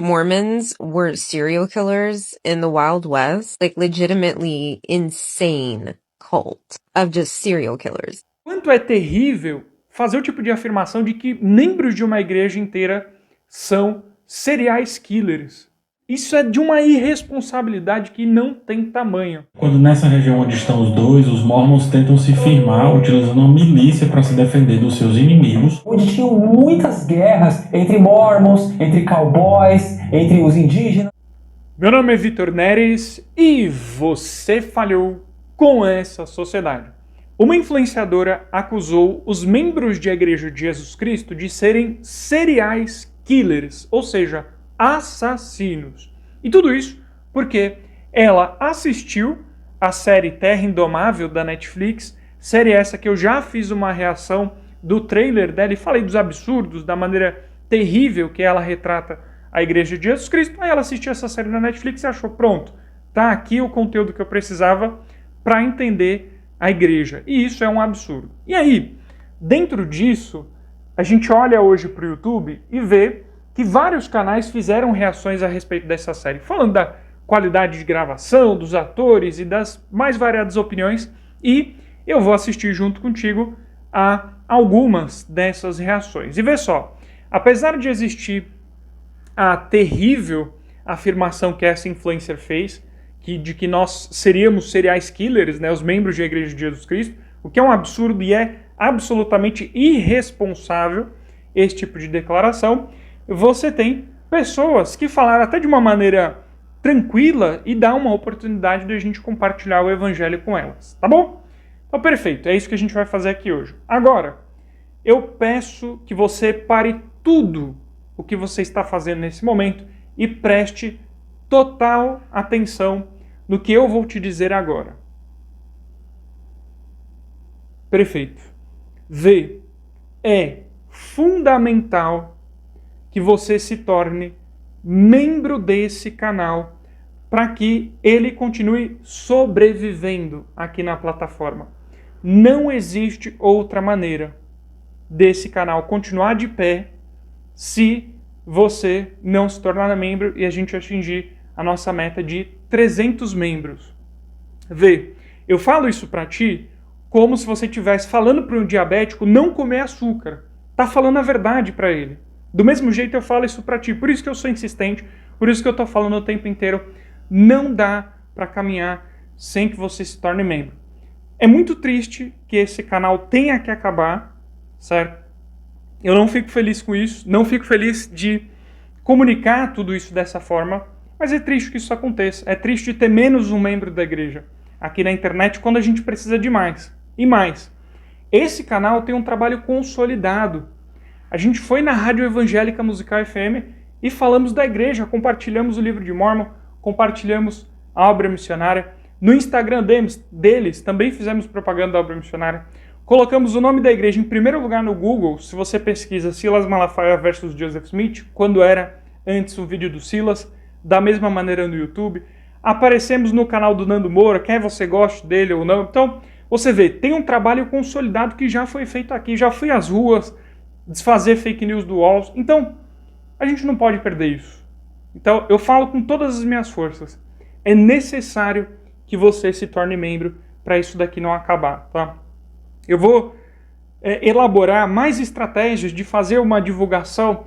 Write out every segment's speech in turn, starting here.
Mormons were serial killers in the Wild West, like legitimately insane cult of just serial killers. Quanto é terrível fazer o tipo de afirmação de que membros de uma igreja inteira são serial killers. Isso é de uma irresponsabilidade que não tem tamanho. Quando nessa região onde estão os dois, os mormons tentam se firmar utilizando uma milícia para se defender dos seus inimigos. Onde tinham muitas guerras entre mormons, entre cowboys, entre os indígenas. Meu nome é Vitor Neres e você falhou com essa sociedade. Uma influenciadora acusou os membros da Igreja de Jesus Cristo de serem serial killers, ou seja, assassinos. E tudo isso porque ela assistiu a série Terra Indomável da Netflix, série essa que eu já fiz uma reação do trailer dela e falei dos absurdos, da maneira terrível que ela retrata a Igreja de Jesus Cristo. Aí ela assistiu essa série na Netflix e achou, pronto, tá aqui o conteúdo que eu precisava para entender a igreja. E isso é um absurdo. E aí, dentro disso, a gente olha hoje para o YouTube e vê que vários canais fizeram reações a respeito dessa série, falando da qualidade de gravação, dos atores e das mais variadas opiniões, e eu vou assistir junto contigo a algumas dessas reações. E vê só, apesar de existir a terrível afirmação que essa influencer fez, de que nós seríamos serial killers, né, os membros da Igreja de Jesus Cristo, o que é um absurdo e é absolutamente irresponsável esse tipo de declaração, você tem pessoas que falaram até de uma maneira tranquila e dá uma oportunidade de a gente compartilhar o evangelho com elas, tá bom? Então, perfeito, é isso que a gente vai fazer aqui hoje. Agora, eu peço que você pare tudo o que você está fazendo nesse momento e preste total atenção no que eu vou te dizer agora. Perfeito. V. É fundamental que você se torne membro desse canal para que ele continue sobrevivendo aqui na plataforma. Não existe outra maneira desse canal continuar de pé se você não se tornar membro e a gente atingir a nossa meta de 300 membros. Vê, eu falo isso para ti como se você estivesse falando para um diabético não comer açúcar. Tá falando a verdade para ele. Do mesmo jeito eu falo isso para ti. Por isso que eu sou insistente, por isso que eu tô falando o tempo inteiro. Não dá para caminhar sem que você se torne membro. É muito triste que esse canal tenha que acabar, certo? Eu não fico feliz com isso, não fico feliz de comunicar tudo isso dessa forma, mas é triste que isso aconteça. É triste ter menos um membro da igreja aqui na internet quando a gente precisa de mais. E mais, esse canal tem um trabalho consolidado. A gente foi na Rádio Evangélica Musical FM e falamos da igreja, compartilhamos o livro de Mormon, compartilhamos a obra missionária. No Instagram deles também fizemos propaganda da obra missionária. Colocamos o nome da igreja em primeiro lugar no Google, se você pesquisa Silas Malafaia versus Joseph Smith, quando era antes um vídeo do Silas, da mesma maneira no YouTube. Aparecemos no canal do Nando Moura, quer você goste dele ou não. Então, você vê, tem um trabalho consolidado que já foi feito aqui, já fui às ruas, desfazer fake news do UOL. Então, a gente não pode perder isso. Então, eu falo com todas as minhas forças. É necessário que você se torne membro para isso daqui não acabar, tá? Eu vou elaborar mais estratégias de fazer uma divulgação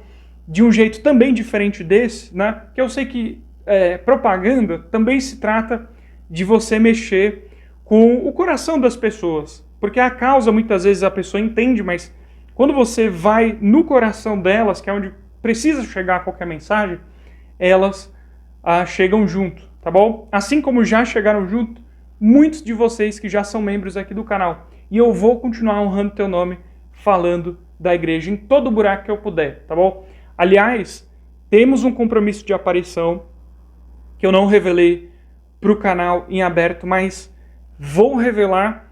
de um jeito também diferente desse, né? Que eu sei que propaganda também se trata de você mexer com o coração das pessoas. Porque a causa, muitas vezes, a pessoa entende, mas quando você vai no coração delas, que é onde precisa chegar qualquer mensagem, elas chegam junto, tá bom? Assim como já chegaram junto muitos de vocês que já são membros aqui do canal. E eu vou continuar honrando teu nome, falando da igreja em todo buraco que eu puder, tá bom? Aliás, temos um compromisso de aparição que eu não revelei para o canal em aberto, mas vou revelar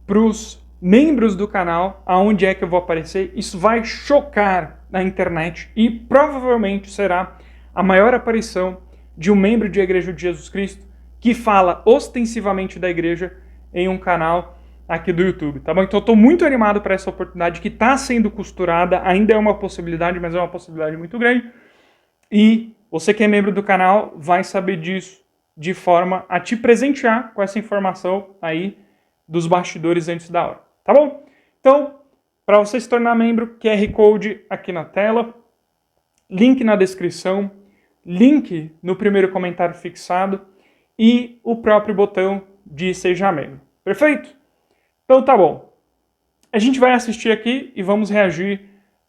para os membros do canal aonde é que eu vou aparecer. Isso vai chocar na internet e provavelmente será a maior aparição de um membro de Igreja de Jesus Cristo que fala ostensivamente da igreja em um canal aqui do YouTube, tá bom? Então eu tô muito animado para essa oportunidade que está sendo costurada, ainda é uma possibilidade, mas é uma possibilidade muito grande. E você que é membro do canal vai saber disso de forma a te presentear com essa informação aí dos bastidores antes da hora, tá bom? Então, para você se tornar membro, QR Code aqui na tela, link na descrição, link no primeiro comentário fixado e o próprio botão de Seja Membro. Perfeito? Então tá bom. A gente vai assistir aqui e vamos reagir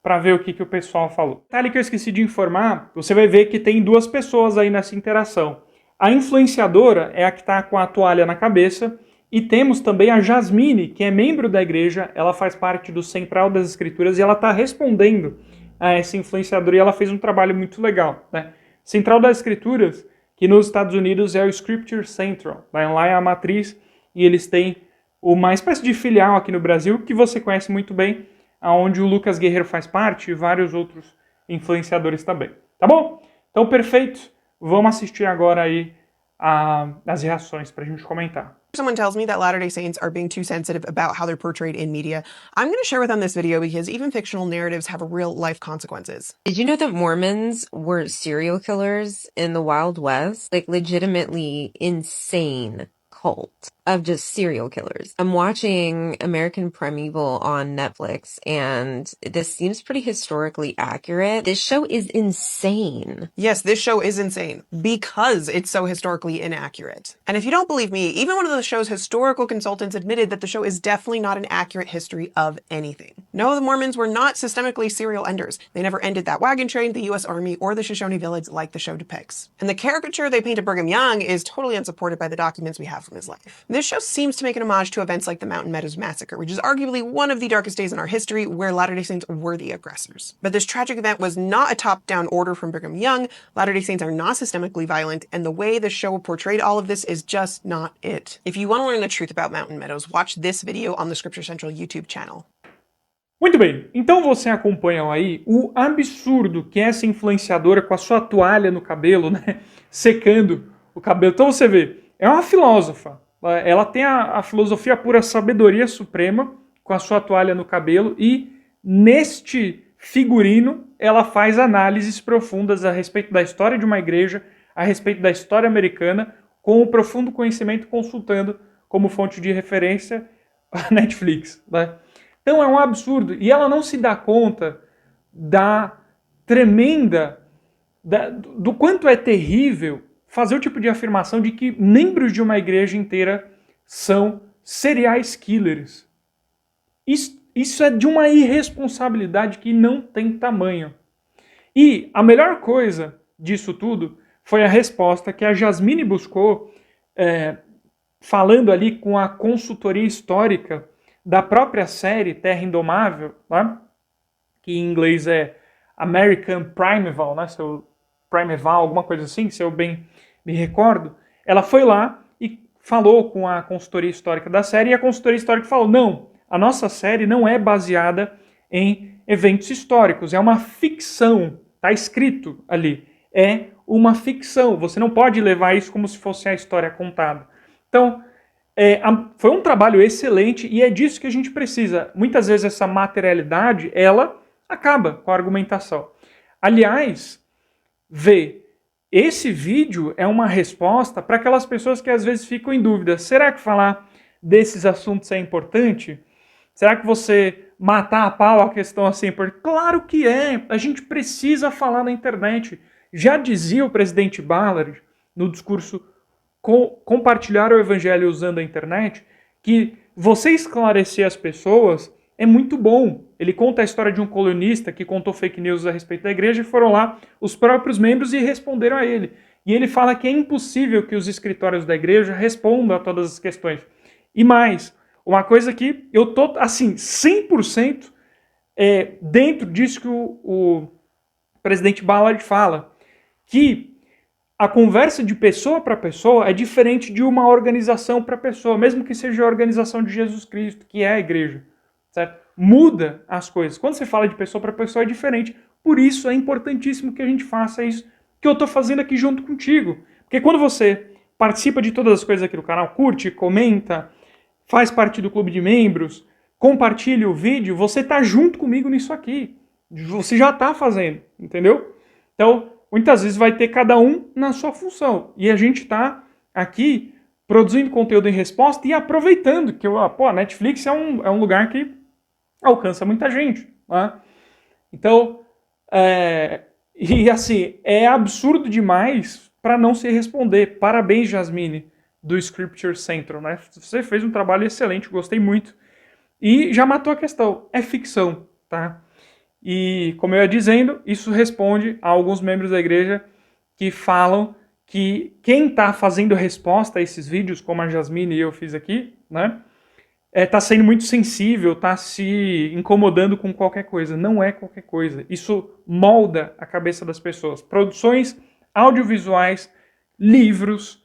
para ver o que o pessoal falou. Detalhe que eu esqueci de informar, você vai ver que tem duas pessoas aí nessa interação. A influenciadora é a que está com a toalha na cabeça e temos também a Jasmine, que é membro da igreja, ela faz parte do Central das Escrituras e ela está respondendo a essa influenciadora e ela fez um trabalho muito legal, né? Central das Escrituras, que nos Estados Unidos é o Scripture Central, né? Lá é a matriz e eles têm uma espécie de filial aqui no Brasil que você conhece muito bem, onde o Lucas Guerreiro faz parte e vários outros influenciadores também, tá bom? Então perfeito, vamos assistir agora aí as reações pra gente comentar. Someone tells me that Latter-day Saints are being too sensitive about how they're portrayed in media, I'm going to share with them this video because even fictional narratives have real life consequences. Did you know that Mormons were serial killers in the Wild West? Like legitimately insane cult of just serial killers. I'm watching American Primeval on Netflix and this seems pretty historically accurate. This show is insane. Yes, this show is insane because it's so historically inaccurate. And if you don't believe me, even one of the show's historical consultants admitted that the show is definitely not an accurate history of anything. No, the Mormons were not systemically serial enders. They never ended that wagon train, the US Army, or the Shoshone Village like the show depicts. And the caricature they paint of Brigham Young is totally unsupported by the documents we have from his life. This show seems to make an homage to events like the Mountain Meadows Massacre, which is arguably one of the darkest days in our history where Latter-day Saints were the aggressors. But this tragic event was not a top-down order from Brigham Young, Latter-day Saints are not systemically violent, and the way the show portrayed all of this is just not it. If you want to learn the truth about Mountain Meadows, watch this video on the Scripture Central YouTube channel. Muito bem, então você acompanha aí o absurdo que é essa influenciadora com a sua toalha no cabelo, né, secando o cabelo. Então você vê, é uma filósofa, ela tem a filosofia pura sabedoria suprema com a sua toalha no cabelo e neste figurino ela faz análises profundas a respeito da história de uma igreja, a respeito da história americana, com o profundo conhecimento consultando como fonte de referência a Netflix, né? Então é um absurdo. E ela não se dá conta da tremenda... do quanto é terrível fazer o tipo de afirmação de que membros de uma igreja inteira são serial killers. Isso é de uma irresponsabilidade que não tem tamanho. E a melhor coisa disso tudo foi a resposta que a Jasmine buscou, falando ali com a consultoria histórica da própria série Terra Indomável, né? Que em inglês é American Primeval, né? Primeval, alguma coisa assim, se eu bem me recordo. Ela foi lá e falou com a consultoria histórica da série, e a consultoria histórica falou, não, a nossa série não é baseada em eventos históricos, é uma ficção, tá escrito ali, é uma ficção, você não pode levar isso como se fosse a história contada. Então, foi um trabalho excelente e é disso que a gente precisa. Muitas vezes essa materialidade, ela acaba com a argumentação. Aliás, esse vídeo é uma resposta para aquelas pessoas que às vezes ficam em dúvida. Será que falar desses assuntos é importante? Será que você matar a pau a questão assim é importante? Claro que é! A gente precisa falar na internet. Já dizia o presidente Ballard no discurso compartilhar o evangelho usando a internet, que você esclarecer as pessoas é muito bom. Ele conta a história de um colunista que contou fake news a respeito da igreja e foram lá os próprios membros e responderam a ele. E ele fala que é impossível que os escritórios da igreja respondam a todas as questões. E mais, uma coisa que eu tô, assim, 100% dentro disso que o presidente Ballard fala, que a conversa de pessoa para pessoa é diferente de uma organização para pessoa, mesmo que seja a organização de Jesus Cristo, que é a igreja, certo? Muda as coisas. Quando você fala de pessoa para pessoa é diferente. Por isso é importantíssimo que a gente faça isso que eu estou fazendo aqui junto contigo. Porque quando você participa de todas as coisas aqui do canal, curte, comenta, faz parte do clube de membros, compartilha o vídeo, você está junto comigo nisso aqui. Você já está fazendo, entendeu? Então, muitas vezes vai ter cada um na sua função. E a gente está aqui produzindo conteúdo em resposta e aproveitando que a Netflix é um lugar que alcança muita gente. Né? Então, e assim, é absurdo demais para não se responder. Parabéns, Jasmine, do Scripture Central. Né? Você fez um trabalho excelente, gostei muito. E já matou a questão. É ficção, tá? E, como eu ia dizendo, isso responde a alguns membros da igreja que falam que quem está fazendo resposta a esses vídeos, como a Jasmine e eu fiz aqui, né, está sendo muito sensível, está se incomodando com qualquer coisa. Não é qualquer coisa. Isso molda a cabeça das pessoas. Produções audiovisuais, livros,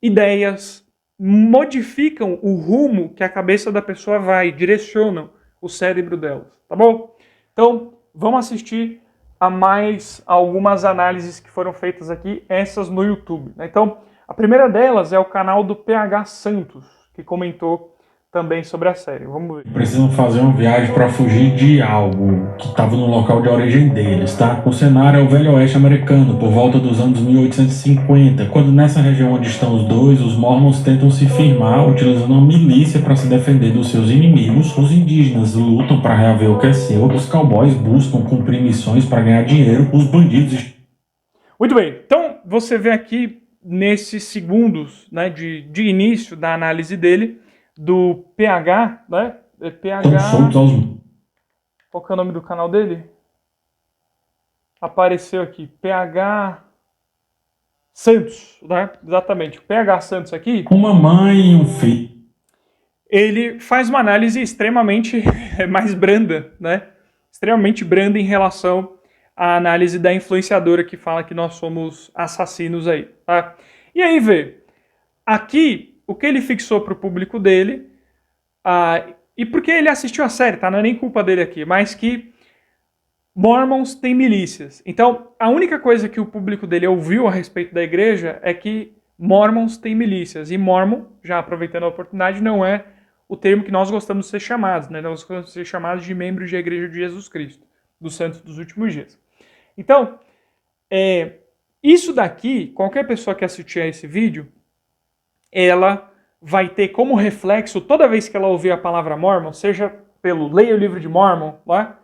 ideias, modificam o rumo que a cabeça da pessoa vai, direcionam o cérebro delas, tá bom? Então, vamos assistir a mais algumas análises que foram feitas aqui, essas no YouTube. Então, a primeira delas é o canal do PH Santos, que comentou também sobre a série. Vamos ver. Precisam fazer uma viagem para fugir de algo que estava no local de origem deles, tá? O cenário é o Velho Oeste americano, por volta dos anos 1850, quando nessa região onde estão os dois, os Mormons tentam se firmar utilizando uma milícia para se defender dos seus inimigos, os indígenas lutam para reaver o que é seu, os cowboys buscam cumprir missões para ganhar dinheiro, os bandidos... Muito bem, então você vê aqui nesses segundos, né, de início da análise dele, do PH, né? PH... Qual que é o nome do canal dele? Apareceu aqui, PH Santos, né? Exatamente, o PH Santos aqui... Uma mãe e um filho. Ele faz uma análise extremamente mais branda, né? Extremamente branda em relação à análise da influenciadora que fala que nós somos assassinos aí, tá? E aí, vê, aqui... O que ele fixou para o público dele, e porque ele assistiu a série, tá? Não é nem culpa dele aqui, mas que Mormons têm milícias. Então, a única coisa que o público dele ouviu a respeito da igreja é que Mormons têm milícias. E Mormon, já aproveitando a oportunidade, não é o termo que nós gostamos de ser chamados, né? Nós gostamos de ser chamados de membros da Igreja de Jesus Cristo, dos santos dos últimos dias. Então, isso daqui, qualquer pessoa que assistir a esse vídeo, ela vai ter como reflexo, toda vez que ela ouvir a palavra Mormon, seja pelo Leia o Livro de Mormon, lá,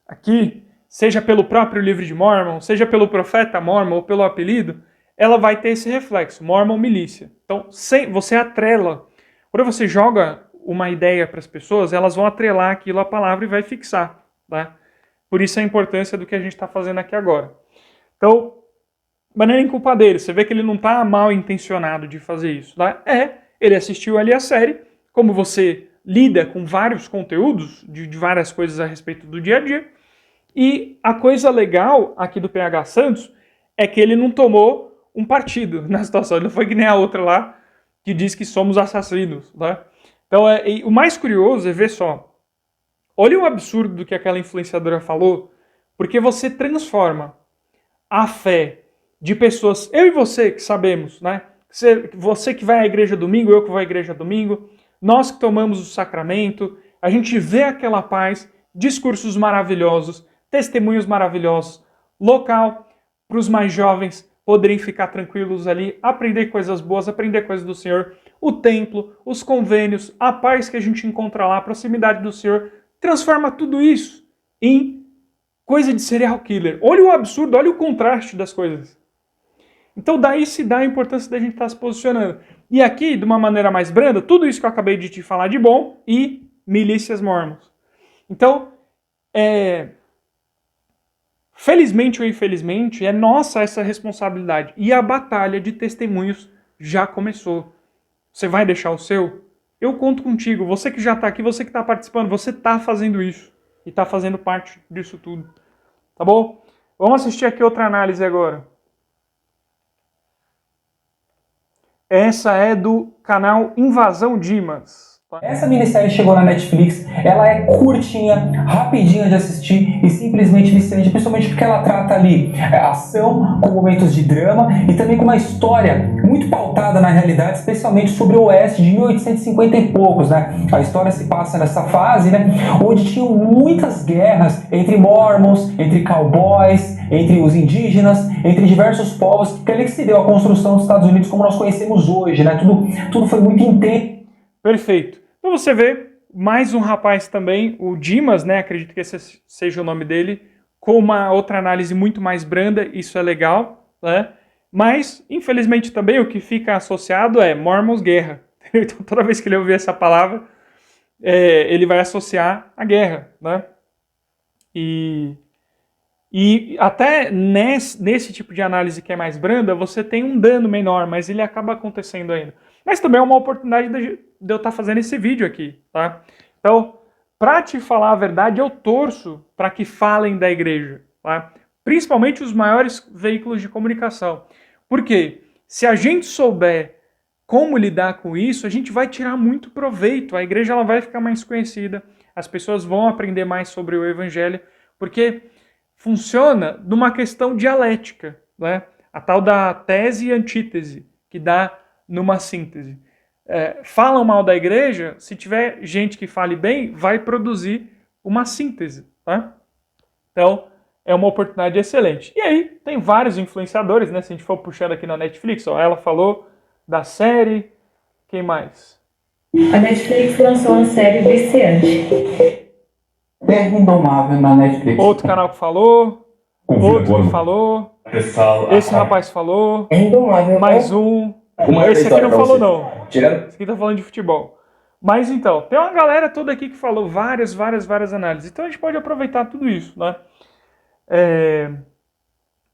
aqui, seja pelo próprio Livro de Mormon, seja pelo profeta Mormon ou pelo apelido, ela vai ter esse reflexo, Mormon milícia. Então, você atrela, quando você joga uma ideia para as pessoas, elas vão atrelar aquilo à palavra e vai fixar. Tá? Por isso a importância do que a gente está fazendo aqui agora. Então, mas não é nem culpa dele. Você vê que ele não está mal intencionado de fazer isso. Tá? Ele assistiu ali a série. Como você lida com vários conteúdos, de várias coisas a respeito do dia a dia. E a coisa legal aqui do PH Santos é que ele não tomou um partido na situação. Ele não foi que nem a outra lá, que diz que somos assassinos. Tá? Então, o mais curioso é ver só. Olha o absurdo do que aquela influenciadora falou, porque você transforma a fé de pessoas, eu e você que sabemos, né? Você que vai à igreja domingo, eu que vou à igreja domingo, nós que tomamos o sacramento, a gente vê aquela paz, discursos maravilhosos, testemunhos maravilhosos, local para os mais jovens poderem ficar tranquilos ali, aprender coisas boas, aprender coisas do Senhor, o templo, os convênios, a paz que a gente encontra lá, a proximidade do Senhor, transforma tudo isso em coisa de serial killer. Olha o absurdo, olha o contraste das coisas. Então daí se dá a importância da gente estar se posicionando. E aqui, de uma maneira mais branda, tudo isso que eu acabei de te falar de bom e milícias mormons. Então, felizmente ou infelizmente, é nossa essa responsabilidade. E a batalha de testemunhos já começou. Você vai deixar o seu? Eu conto contigo. Você que já está aqui, você que está participando, você está fazendo isso. E está fazendo parte disso tudo. Tá bom? Vamos assistir aqui outra análise agora. Essa é do canal Invasão Dimas. Essa minissérie chegou na Netflix, ela é curtinha, rapidinha de assistir e simplesmente viciante, principalmente porque ela trata ali ação com momentos de drama e também com uma história muito pautada na realidade, especialmente sobre o Oeste de 1850 e poucos, né? A história se passa nessa fase, né, onde tinham muitas guerras entre Mormons, entre cowboys, entre os indígenas, entre diversos povos, que ali que se deu a construção dos Estados Unidos como nós conhecemos hoje, né? Tudo foi muito intenso. Perfeito. Então você vê mais um rapaz também, o Dimas, né? Acredito que esse seja o nome dele, com uma outra análise muito mais branda, isso é legal, né? Mas, infelizmente também, o que fica associado é Mormons guerra. Então toda vez que ele ouvir essa palavra, ele vai associar a guerra, né? E até nesse tipo de análise que é mais branda, você tem um dano menor, mas ele acaba acontecendo ainda. Mas também é uma oportunidade de eu estar fazendo esse vídeo aqui, tá? Então, para te falar a verdade, eu torço para que falem da igreja, tá? Principalmente os maiores veículos de comunicação. Por quê? Se a gente souber como lidar com isso, a gente vai tirar muito proveito. A igreja ela vai ficar mais conhecida, as pessoas vão aprender mais sobre o evangelho, porque funciona numa questão dialética, né? A tal da tese e antítese, que dá numa síntese. Falam mal da igreja, se tiver gente que fale bem, vai produzir uma síntese, tá? Então, é uma oportunidade excelente. E aí, tem vários influenciadores, né? Se a gente for puxando aqui na Netflix, ó, ela falou da série, quem mais? A Netflix lançou uma série viciante. Terra Indomável na Netflix. Outro canal que falou, outro que falou, esse rapaz falou, É indomável. mais um. Esse aqui não falou não, esse aqui tá falando de futebol. Mas então, tem uma galera toda aqui que falou várias análises. Então a gente pode aproveitar tudo isso, né?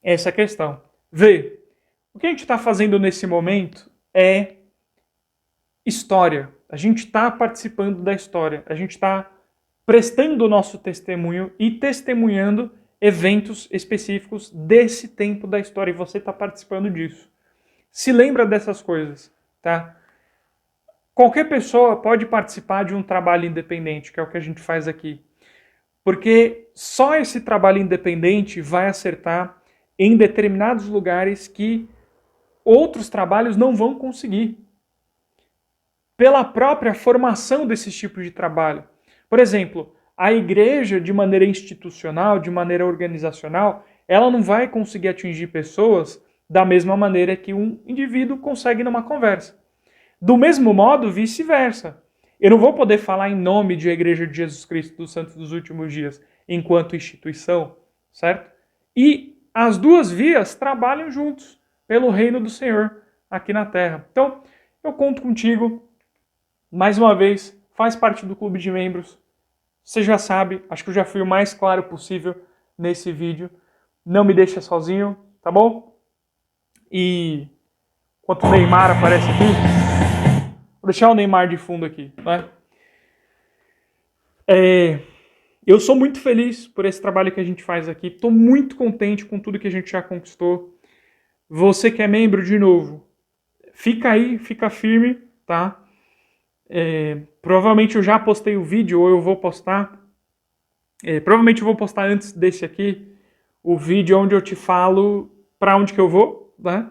Essa é a questão. Vê, o que a gente está fazendo nesse momento é história. A gente está participando da história. A gente está prestando o nosso testemunho e testemunhando eventos específicos desse tempo da história. E você está participando disso. Se lembra dessas coisas, tá? Qualquer pessoa pode participar de um trabalho independente, que é o que a gente faz aqui. Porque só esse trabalho independente vai acertar em determinados lugares que outros trabalhos não vão conseguir. Pela própria formação desses tipos de trabalho. Por exemplo, a igreja, de maneira institucional, de maneira organizacional, ela não vai conseguir atingir pessoas da mesma maneira que um indivíduo consegue numa conversa. Do mesmo modo, vice-versa. Eu não vou poder falar em nome de Igreja de Jesus Cristo dos Santos dos Últimos Dias enquanto instituição, certo? E as duas vias trabalham juntos pelo reino do Senhor aqui na Terra. Então, eu conto contigo. Mais uma vez, faz parte do clube de membros. Você já sabe, acho que eu já fui o mais claro possível nesse vídeo. Não me deixa sozinho, tá bom? E enquanto o Neymar aparece aqui, vou deixar o Neymar de fundo aqui, né? Eu sou muito feliz por esse trabalho que a gente faz aqui. Estou muito contente com tudo que a gente já conquistou. Você que é membro, de novo, fica aí, fica firme, tá? Provavelmente eu já postei o vídeo, ou eu vou postar. Provavelmente eu vou postar antes desse aqui, o vídeo onde eu te falo para onde que eu vou, né?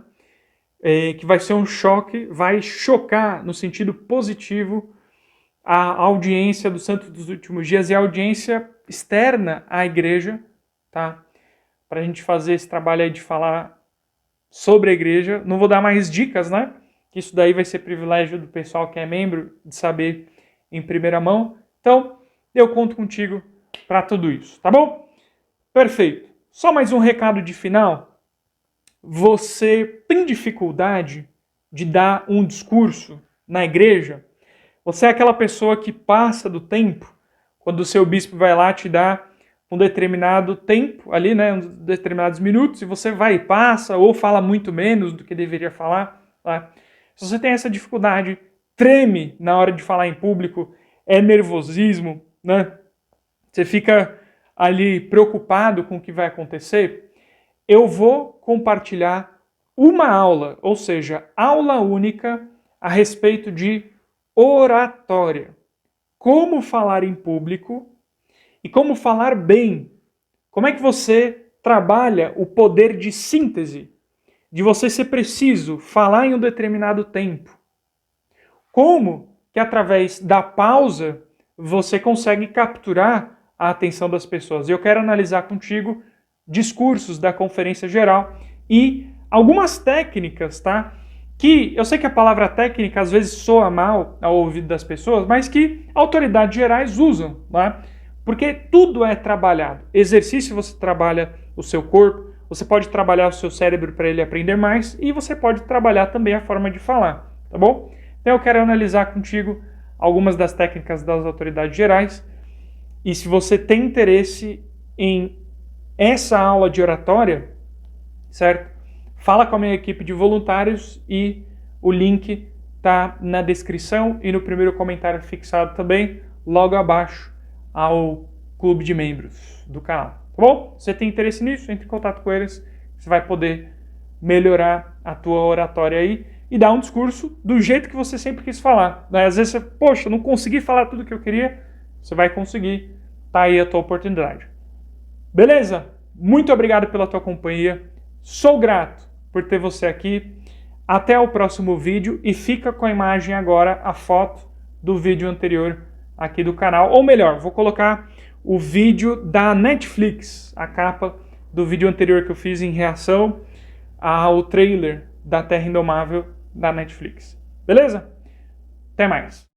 Que vai ser um choque, vai chocar no sentido positivo a audiência do Santo dos Últimos Dias e a audiência externa à igreja, tá? Para a gente fazer esse trabalho aí de falar sobre a igreja. Não vou dar mais dicas, né? Isso daí vai ser privilégio do pessoal que é membro de saber em primeira mão. Então, eu conto contigo para tudo isso, tá bom? Perfeito. Só mais um recado de final. Você tem dificuldade de dar um discurso na igreja? Você é aquela pessoa que passa do tempo, quando o seu bispo vai lá te dar um determinado tempo ali, né, uns determinados minutos, e você vai e passa, ou fala muito menos do que deveria falar, tá? Se você tem essa dificuldade, treme na hora de falar em público, é nervosismo, né? Você fica ali preocupado com o que vai acontecer, eu vou compartilhar uma aula, ou seja, aula única a respeito de oratória. Como falar em público e como falar bem. Como é que você trabalha o poder de síntese, de você ser preciso, falar em um determinado tempo. Como que através da pausa você consegue capturar a atenção das pessoas. Eu quero analisar contigo discursos da Conferência Geral e algumas técnicas, tá? Que eu sei que a palavra técnica às vezes soa mal ao ouvido das pessoas, mas que autoridades gerais usam, tá? Porque tudo é trabalhado. Exercício, você trabalha o seu corpo, você pode trabalhar o seu cérebro para ele aprender mais e você pode trabalhar também a forma de falar, tá bom? Então eu quero analisar contigo algumas das técnicas das autoridades gerais e se você tem interesse em essa aula de oratória, certo? Fala com a minha equipe de voluntários e o link tá na descrição e no primeiro comentário fixado também, logo abaixo ao clube de membros do canal. Tá bom? Se você tem interesse nisso, entre em contato com eles, você vai poder melhorar a tua oratória aí e dar um discurso do jeito que você sempre quis falar. Às vezes você, poxa, não consegui falar tudo que eu queria, você vai conseguir, tá aí a tua oportunidade. Beleza? Muito obrigado pela tua companhia, sou grato por ter você aqui, até o próximo vídeo e fica com a imagem agora, a foto do vídeo anterior aqui do canal, ou melhor, vou colocar o vídeo da Netflix, a capa do vídeo anterior que eu fiz em reação ao trailer da Terra Indomável da Netflix. Beleza? Até mais!